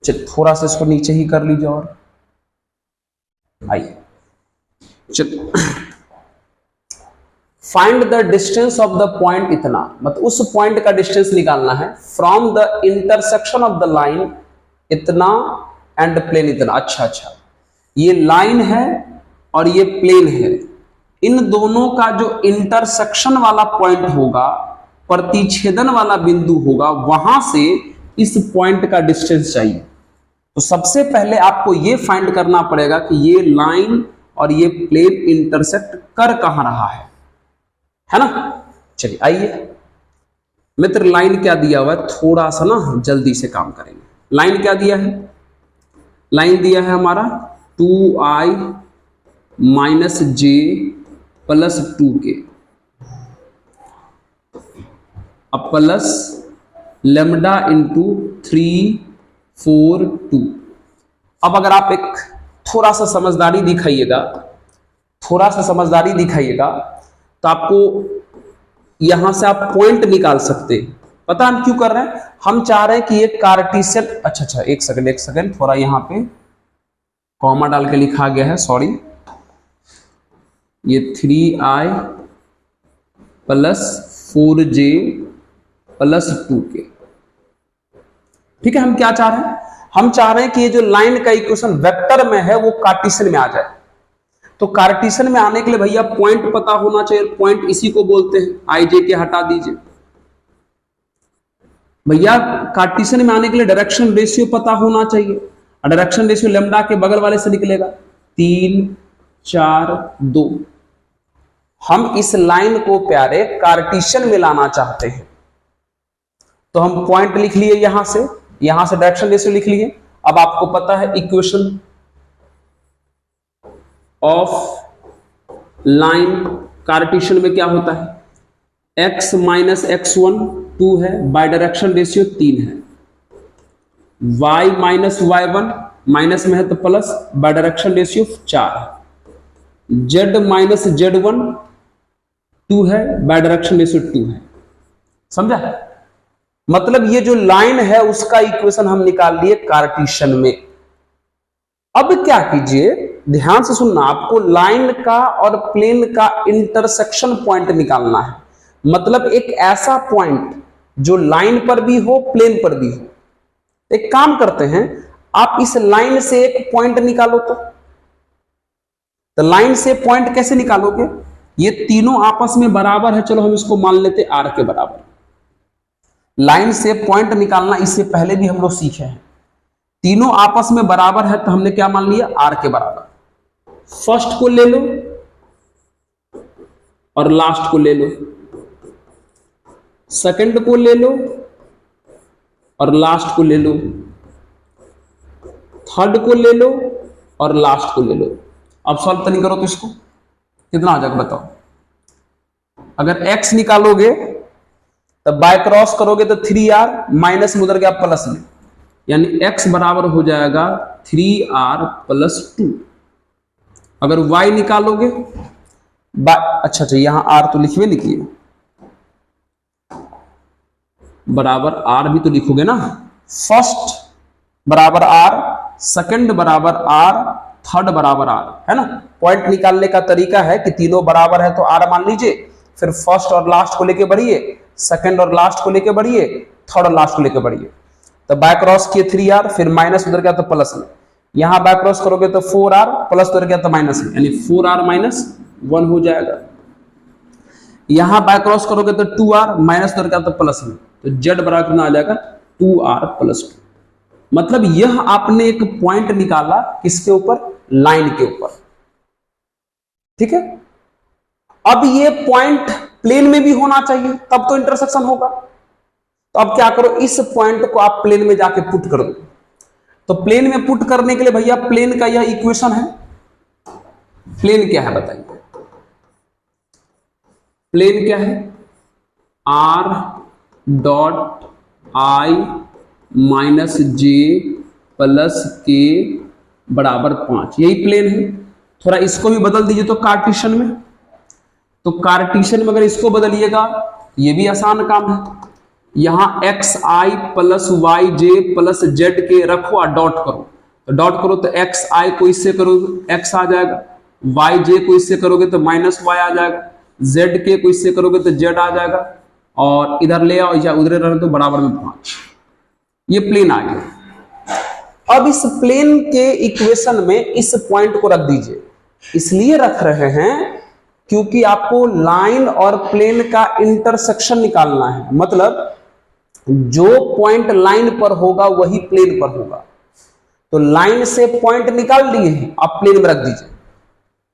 Speaker 1: चलिए, थोड़ा सा इसको नीचे ही कर लीजिए और आइए। चलिए, find the distance of the point, इतना मतलब उस पॉइंट का डिस्टेंस निकालना है from the intersection of the line इतना एंड प्लेन इतना। अच्छा, ये लाइन है और ये प्लेन है, इन दोनों का जो इंटरसेक्शन वाला पॉइंट होगा, प्रतिच्छेदन वाला बिंदु होगा, वहां से इस पॉइंट का डिस्टेंस चाहिए। तो सबसे पहले आपको ये फाइंड करना पड़ेगा कि ये लाइन और ये प्लेन इंटरसेक्ट कर कहां रहा है ना। चलिए आइए मित्र, लाइन क्या दिया हुआ है, थोड़ा सा ना जल्दी से काम करेंगे। लाइन क्या दिया है? लाइन दिया है हमारा 2i माइनस जे प्लस 2k अब प्लस लेमडा इंटू 3 4 2। अब अगर आप एक थोड़ा सा समझदारी दिखाइएगा, तो आपको यहां से आप पॉइंट निकाल सकते हैं। पता हम क्यों कर रहे हैं? हम चाह रहे हैं कि ये कार्टेशियन, अच्छा एक सेकंड, थोड़ा यहां पे कॉमा डाल के लिखा गया है, सॉरी। ये 3i plus 4j plus 2k, ठीक है। हम क्या चाह रहे हैं? हम चाह रहे हैं कि ये जो लाइन का इक्वेशन वेक्टर में है वो कार्टेशियन में आ जाए। तो कार्टेशियन में आने के लिए भैया पॉइंट पता होना चाहिए। पॉइंट इसी को बोलते हैं, आई जे के हटा दीजिए भैया। कार्टेशियन में आने के लिए डायरेक्शन रेशियो पता होना चाहिए, और डायरेक्शन रेशियो लेमडा के बगल वाले से निकलेगा 3 4 2। हम इस लाइन को प्यारे कार्टेशियन में लाना चाहते हैं, तो हम पॉइंट लिख लिए यहां से डायरेक्शन रेशियो लिख लिए। अब आपको पता है इक्वेशन ऑफ लाइन कार्टेशियन में क्या होता है, x माइनस x1 2 है, बाय डायरेक्शन रेशियो 3 है, y माइनस y1 माइनस में है तो प्लस, बाय डायरेक्शन रेशियो 4 है, z माइनस z1 2 है, बाय डायरेक्शन रेशियो 2 है। समझा? मतलब ये जो लाइन है उसका इक्वेशन हम निकाल लिए कार्टेशियन में। अब क्या कीजिए, ध्यान से सुनना, आपको लाइन का और प्लेन का इंटरसेक्शन पॉइंट निकालना है। मतलब एक ऐसा पॉइंट जो लाइन पर भी हो प्लेन पर भी हो। एक काम करते हैं, आप इस लाइन से एक पॉइंट निकालो। तो लाइन से पॉइंट कैसे निकालोगे? ये तीनों आपस में बराबर है, चलो हम इसको मान लेते r के बराबर। लाइन से पॉइंट निकालना इससे पहले भी हम लोग सीखे हैं। तीनों आपस में बराबर है तो हमने क्या मान लिया, r के बराबर। फर्स्ट को ले लो और लास्ट को ले लो, सेकंड को ले लो और लास्ट को ले लो, थर्ड को ले लो और लास्ट को ले लो। अब सॉल्व तो नहीं करो तो इसको कितना आ जाएगा बताओ। अगर x निकालोगे तब बाय क्रॉस करोगे तो 3r माइनस में उधर गया प्लस में, यानी x बराबर हो जाएगा 3r प्लस 2। अगर y निकालोगे अच्छा यहां r तो लिखिए, लिखिए बराबर r भी तो लिखोगे ना। फर्स्ट बराबर r, सेकंड बराबर r, थर्ड बराबर r, है ना। पॉइंट निकालने का तरीका है कि तीनों बराबर है तो r मान लीजिए, फिर फर्स्ट और लास्ट को लेके बढ़िए, सेकंड और लास्ट को लेके बढ़िए, थर्ड और लास्ट को लेके बढ़िए। तो बाय क्रॉस किए 3r, फिर माइनस उधर गया तो प्लस में, यहां बाय क्रॉस करोगे तो 4r प्लस उधर गया तो माइनस में, यानी 4r माइनस 1 हो जाएगा। यहां बाय क्रॉस करोगे तो 2r माइनस उधर गया तो प्लस में, तो z बराबर कितना आ जाएगा 2r प्लस 2। मतलब यह आपने एक पॉइंट निकाला किसके ऊपर, लाइन के ऊपर, ठीक है। अब ये पॉइंट प्लेन में भी होना चाहिए तब तो इंटरसेक्शन होगा। तो अब क्या करो, इस पॉइंट को आप प्लेन में जाके पुट कर दो। तो प्लेन में पुट करने के लिए भैया प्लेन का यह इक्वेशन है। प्लेन क्या है बताइए, प्लेन क्या है, r dot i minus J plus के बराबर 5, यही प्लेन है। थोड़ा इसको भी बदल दीजिए तो कार्टेशियन में, तो कार्टेशियन में अगर इसको बदलिएगा ये भी आसान काम है। यहां एक्स आई प्लस वाई जे प्लस जेड के रखो और डॉट करो, तो डॉट करो तो एक्स आई को इससे करोगे एक्स आ जाएगा, वाई जे को इससे करोगे तो माइनस वाई आ जाएगा, जेड के को इससे करोगे तो जेड आ जाएगा, और इधर ले आओ या उधर रहने तो बराबर में 5। ये प्लेन आ गया। अब इस प्लेन के इक्वेशन में इस पॉइंट को रख दीजिए। इसलिए रख रहे हैं क्योंकि आपको लाइन और प्लेन का इंटरसेक्शन निकालना है, मतलब जो पॉइंट लाइन पर होगा वही प्लेन पर होगा। तो लाइन से पॉइंट निकाल लिए हैं, आप प्लेन में रख दीजिए।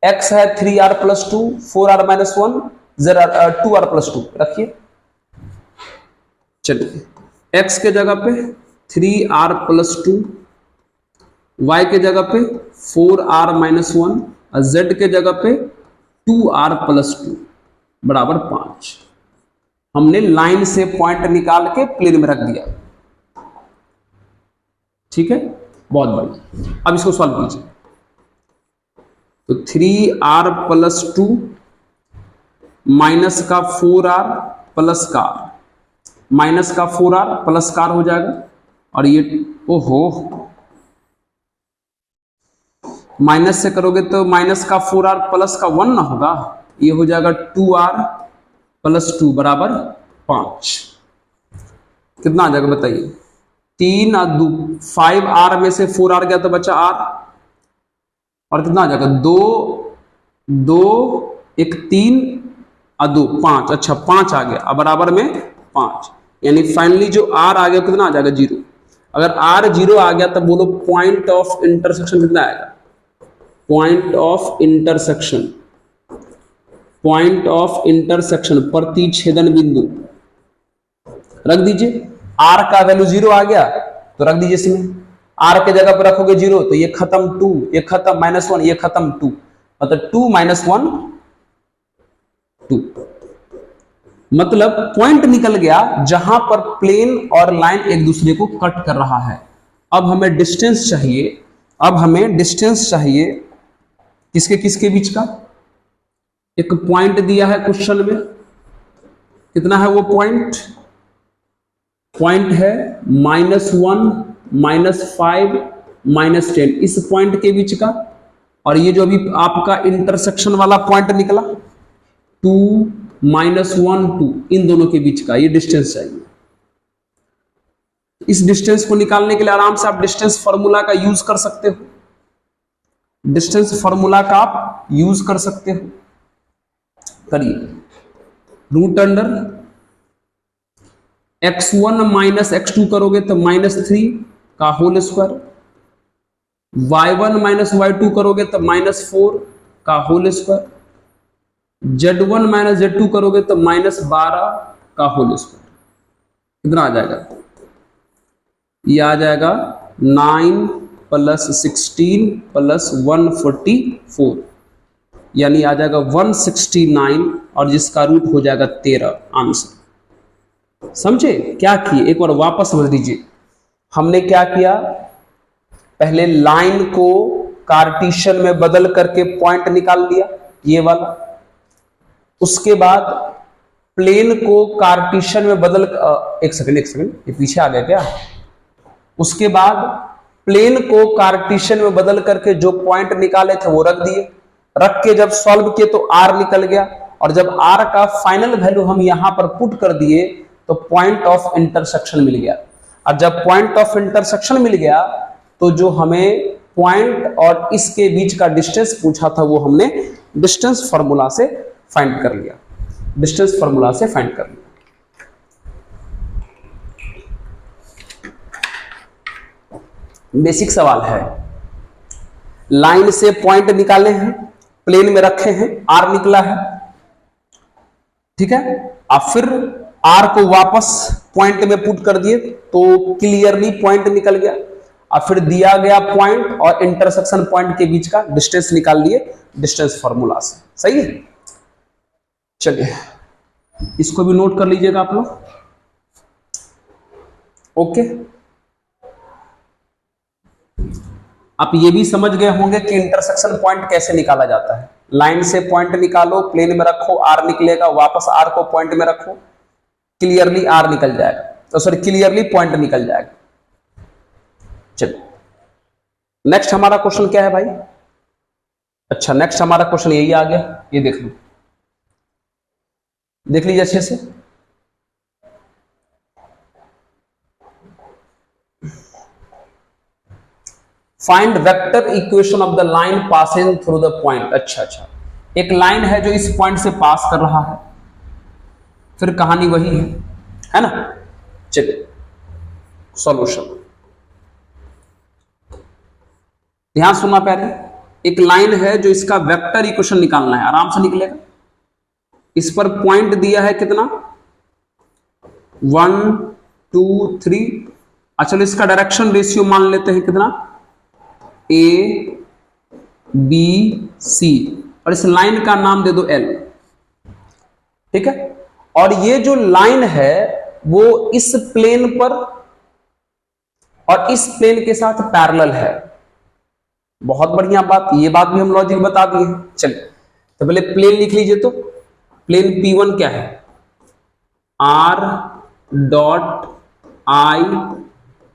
Speaker 1: x है 3r plus 2, 4r minus 1, 2r plus 2 रखिए। चलिए x के जगह पे 3r प्लस 2, y के जगह पे 4r माइनस 1 और z के जगह पे 2r प्लस 2 बराबर 5। हमने लाइन से पॉइंट निकाल के प्लेन में रख दिया। ठीक है, बहुत बढ़िया। अब इसको सॉल्व कीजिए। तो 3r प्लस 2 माइनस का 4r प्लस का माइनस का 4r प्लस कार हो जाएगा, और ये ओहो माइनस से करोगे तो माइनस का 4r प्लस का 1 ना होगा, ये हो जाएगा 2r प्लस 2 बराबर 5। कितना आ जाएगा बताइए? 3 और 2 5r में से 4r गया तो बचा r, और कितना आ जाएगा 2 2 1 3 और 2 5। अच्छा 5 आ गया, अब बराबर में 5, यानी फाइनली जो r आ गया कितना आ जाएगा 0। अगर r 0 आ गया तब बोलो पॉइंट ऑफ इंटरसेक्शन कितना आएगा? Point of intersection, point of intersection प्रतिच्छेदन बिंदु रख दीजिए। r का वैल्यू 0 आ गया तो रख दीजिए इसमें, r के जगह पर रखोगे 0 तो ये खत्म 2, ये खत्म -1, ये खत्म 2, मतलब 2 - 1 2, मतलब पॉइंट निकल गया जहां पर प्लेन और लाइन एक दूसरे को कट कर रहा है। अब हमें डिस्टेंस चाहिए, अब हमें डिस्टेंस चाहिए किसके किसके बीच का? एक पॉइंट दिया है क्वेश्चन में, कितना है वो पॉइंट? पॉइंट है -1 -5 -10, इस पॉइंट के बीच का। और ये जो अभी आपका इंटरसेक्शन वाला पॉइंट निकला 2 -1 2, इन दोनों के बीच का ये डिस्टेंस चाहिए। इस डिस्टेंस को निकालने के लिए आराम से आप डिस्टेंस फॉर्मूला का यूज कर सकते हो, डिस्टेंस फॉर्मूला का आप यूज कर सकते हो। करिए, root under x1 minus x2 करोगे तो -3 का whole square, y1 minus y2 करोगे तो -4 का whole square, z1 minus z2 करोगे तो -12 का होल स्क्वायर। कितना आ जाएगा? ये आ जाएगा 9 + 16 + 144, यानी आ जाएगा 169, और जिसका रूट हो जाएगा 13 आंसर। समझे क्या किए? एक बार वापस समझ लीजिए। हमने क्या किया? पहले लाइन को कार्टेशियन में बदल करके पॉइंट निकाल लिया, ये वाला। उसके बाद प्लेन को कार्टेशियन में बदल, एक सेकंड ये पीछे आ गया क्या? उसके बाद प्लेन को कार्टेशियन में बदल करके जो पॉइंट निकाले थे वो रख दिए, रख के जब सॉल्व किए तो r निकल गया, और जब r का फाइनल वैल्यू हम यहां पर पुट कर दिए तो पॉइंट ऑफ इंटरसेक्शन मिल गया। और जब पॉइंट ऑफ इंटरसेक्शन मिल गया तो जो हमें पॉइंट और इसके बीच का डिस्टेंस पूछा था वो हमने डिस्टेंस फॉर्मूला से फाइंड कर लिया, डिस्टेंस फॉर्मूला से फाइंड कर लिया। बेसिक सवाल है, लाइन से पॉइंट निकाले हैं, प्लेन में रखे हैं, r निकला है, ठीक है। अब फिर r को वापस पॉइंट में पुट कर दिए तो क्लियरली पॉइंट निकल गया। अब फिर दिया गया पॉइंट और इंटरसेक्शन पॉइंट के बीच का डिस्टेंस निकाल लिए डिस्टेंस फॉर्मूला से। सही है, चलिए इसको भी नोट कर लीजिएगा आप लोग। ओके, आप ये भी समझ गए होंगे कि इंटरसेक्शन पॉइंट कैसे निकाला जाता है। लाइन से पॉइंट निकालो, प्लेन में रखो, आर निकलेगा, वापस आर को पॉइंट में रखो, क्लियरली आर निकल जाएगा, तो सॉरी क्लियरली पॉइंट निकल जाएगा। चलो नेक्स्ट हमारा क्वेश्चन क्या है भाई? अच्छा नेक्स्ट हमारा क्वेश्चन यही आ गया, ये देख लो, देख लीजिए अच्छे से। Find vector equation of the line passing through the point. अच्छा, एक लाइन है जो इस पॉइंट से पास कर रहा है, फिर कहानी वही है ना। चलिए सॉल्यूशन ध्यान सुनना पहले। एक लाइन है जो इसका वेक्टर इक्वेशन निकालना है, आराम से निकलेगा। इस पर पॉइंट दिया है कितना, 1 2 3। अच्छा इसका डायरेक्शन रेशियो मान लेते हैं कितना, A B C, और इस लाइन का नाम दे दो L, ठीक है। और ये जो लाइन है वो इस प्लेन पर और इस प्लेन के साथ पैरेलल है। बहुत बढ़िया बात, ये बात भी हम लॉजिक बता दिए। चलिए तो पहले प्लेन लिख लीजिए। तो प्लेन P1 क्या है, R dot I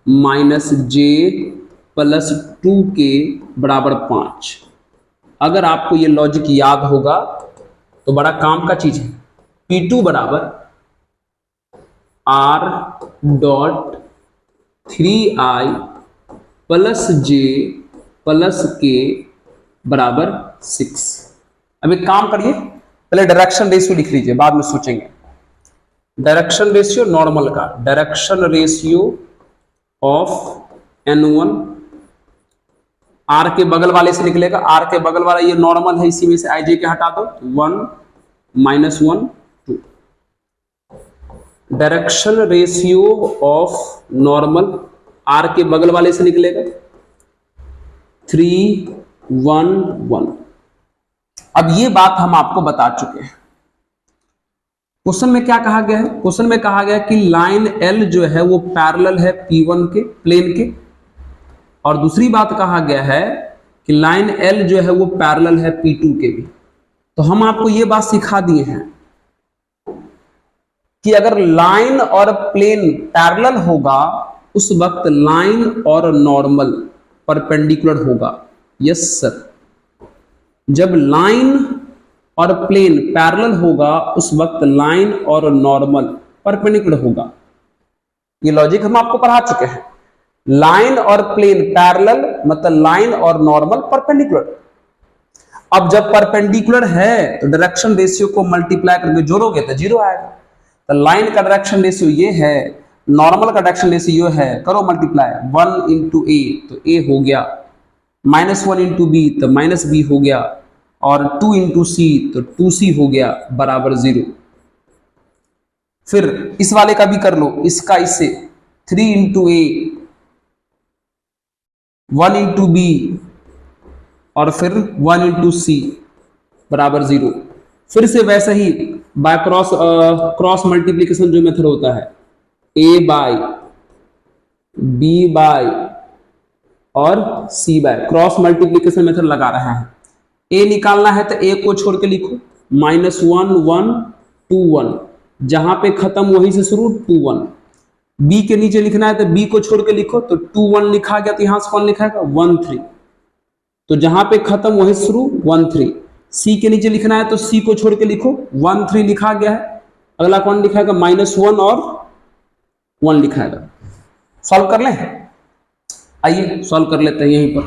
Speaker 1: minus J plus 2 के बराबर 5। अगर आपको ये लॉजिक याद होगा तो बड़ा काम का चीज है। P2 बराबर R dot 3I plus J plus K बराबर 6। अब एक काम करिए, पहले डायरेक्शन रेशियो लिख लीजिए, बाद में सोचेंगे। डायरेक्शन रेशियो नॉर्मल का, direction ratio of N1 R के बगल वाले से निकलेगा। R के बगल वाला ये नॉर्मल है, इसी में से IJ के हटा दो, 1 minus 1 2। Direction ratio of normal R के बगल वाले से निकलेगा 3 1 1। अब ये बात हम आपको बता चुके हैं। क्वेश्चन में क्या कहा गया है, क्वेश्चन में कहा गया कि लाइन L जो है वो पैरेलल है P1 के प्लेन के, और दूसरी बात कहा गया है कि लाइन L जो है वो पैरेलल है P2 के भी। तो हम आपको ये बात सिखा दिए हैं कि अगर लाइन और प्लेन पैरेलल होगा उस वक्त लाइन और नॉर्मल परपेंडिकुलर होगा। यस सर, जब लाइन और प्लेन पैरेलल होगा उस वक्त लाइन और नॉर्मल परपेंडिकुलर होगा। ये लॉजिक हम आपको पढ़ा चुके हैं। लाइन और प्लेन पैरेलल मतलब लाइन और नॉर्मल परपेंडिकुलर। अब जब परपेंडिकुलर है तो डायरेक्शन रेशियो को मल्टीप्लाई करके जोड़ोगे तो 0 आएगा। तो लाइन का डायरेक्शन रेशियो ये है, नॉर्मल का डायरेक्शन रेशियो है, करो मल्टीप्लाई, 1 इंटू ए तो ए हो गया, -1 इंटू बी तो -b हो गया, और 2 इंटू सी तो 2c हो गया बराबर 0। फिर इस वाले का भी कर लो, इसका इससे 3 इंटू ए 1 इंटू बी और फिर 1 इंटू सी बराबर 0। फिर से वैसे ही बाय क्रॉस मल्टीप्लीकेशन जो मेथड होता है, a बाय b बाय और c by, cross multiplication method लगा रहे हैं। a निकालना है तो a को छोड़ के लिखो, -1 1 2 1, जहां पे खत्म वहीं से शुरू 2 1। b के नीचे लिखना है तो b को छोड़ के लिखो, तो 2 1 लिखा गया, तो यहां से कौन लिखाएगा 1 3, तो जहां पे खत्म वहीं शुरू 1 3। c के नीचे लिखना है तो c को छोड़ के लिखो, 1 3 लिखा गया है, अगला कौन लिखाएगा -1 और 1 लिखाएगा। सॉल्व कर लें, आइए सॉल्व कर लेते हैं। यहीं पर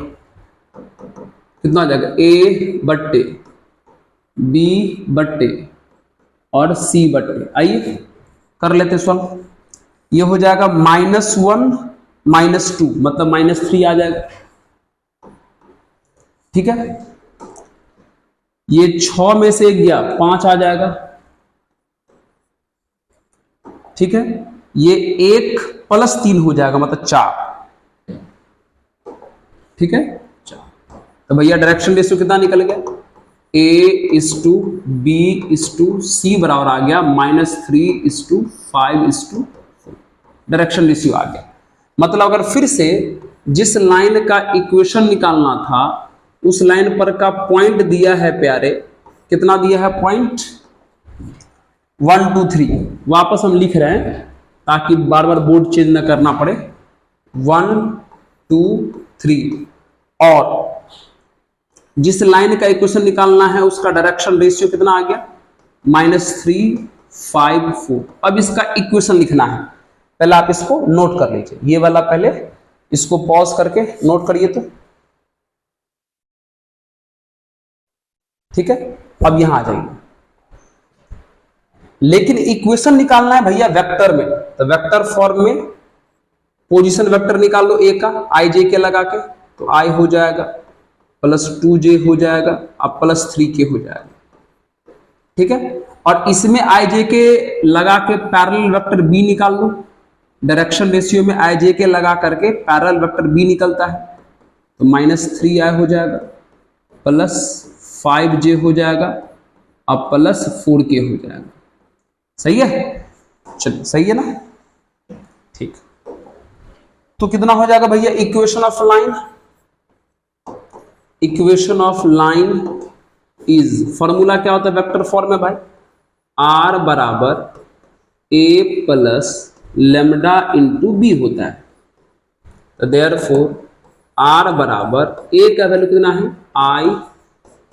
Speaker 1: कितना आ जाएगा, a बट्टे b बट्टे और c बट्टे, आइए कर लेते हैं सॉल्व। ये हो जाएगा -1 -2 मतलब -3 आ जाएगा, ठीक है। ये 6 में से 1 गया, 5 आ जाएगा, ठीक है। ये 1 + 3 हो जाएगा मतलब 4, ठीक है 4। तो भैया डायरेक्शन रेशियो कितना निकल गया, A/B/C बराबर आ गया -3/5/4। डायरेक्शन रेशियो आ गया। मतलब अगर फिर से जिस लाइन का इक्वेशन निकालना था उस लाइन पर का पॉइंट दिया है प्यारे, कितना दिया है पॉइंट 1 2 3। वापस हम लिख रहे हैं ताकि बार बार बोर्ड चेंज ना करना पड़े। 1 2 3 और जिस लाइन का इक्वेशन निकालना है उसका डायरेक्शन रेशियो कितना आ गया -3 5 4। अब इसका इक्वेशन लिखना है, पहले आप इसको नोट कर लीजिए, ये वाला पहले इसको पॉज करके नोट करिए तो ठीक है। अब यहां आ जाइए, लेकिन इक्वेशन निकालना है भैया वेक्टर में, तो वेक्टर फॉर्म में पोजीशन वेक्टर निकाल लो ए का आई जे के लगा के, तो आई हो जाएगा +2j हो जाएगा अब +3k हो जाएगा, ठीक है। और इसमें आई जे के लगा के पैरेलल वेक्टर बी निकाल लो, डायरेक्शन रेशियो में आई जे के लगा करके पैरेलल वेक्टर बी निकलता है, तो -3i हो जाएगा +5j हो जाएगा अब +4k हो जाएगा। सही है, चलिए सही है ना, ठीक। तो कितना हो जाएगा भैया equation of line, equation of line is, formula क्या होता है वेक्टर फॉर्म में भाई, r बराबर a plus lambda into B होता है। तो देयरफॉर r बराबर a का वैल्यू कितना है i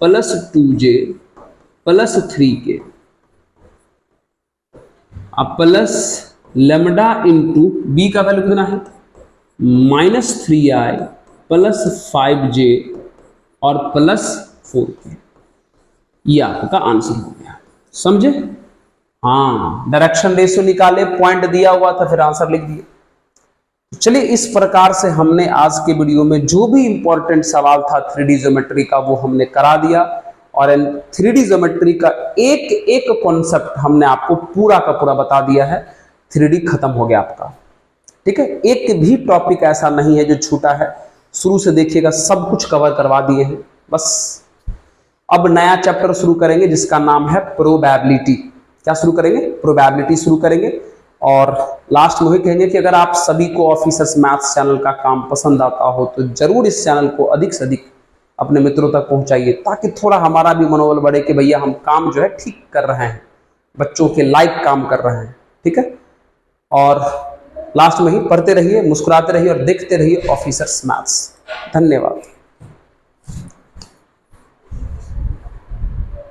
Speaker 1: +2j +3k अब प्लस लेमडा इंटू बी का वैल्यू कितना है -3i +5j और +4k। ये आपका आंसर हो गया, समझे। हाँ, डायरेक्शन रेशियो निकाले, पॉइंट दिया हुआ था, फिर आंसर लिख दिए। चलिए इस प्रकार से हमने आज के वीडियो में जो भी इंपॉर्टेंट सवाल था 3D ज्योमेट्री का वो हमने करा दिया, और 3D ज्योमेट्री का एक एक कॉन्सेप्ट हमने आपको पूरा का पूरा बता दिया है। 3D खत्म हो गया आपका, ठीक है। एक भी टॉपिक ऐसा नहीं है जो छूटा है, शुरू से देखिएगा सब कुछ कवर करवा दिए हैं। बस अब नया चैप्टर शुरू करेंगे जिसका नाम है प्रोबेबिलिटी। क्या शुरू करेंगे? प्रोबेबिलिटी शुरू करेंगे। और लास्ट में ही कहेंगे कि अगर आप सभी को ऑफिसर्स मैथ्स चैनल का काम पसंद आता हो तो जरूर इस चैनल को अधिक से अधिक अपने मित्रों तक पहुंचाइए, ताकि थोड़ा हमारा भी मनोबल बढ़े कि भैया हम काम जो है ठीक कर रहे हैं, बच्चों के लायक काम कर रहे हैं, ठीक है। और लास्ट में ही पढ़ते रहिए, मुस्कुराते रहिए और देखते रहिए ऑफिसर्स मैथ्स। धन्यवाद।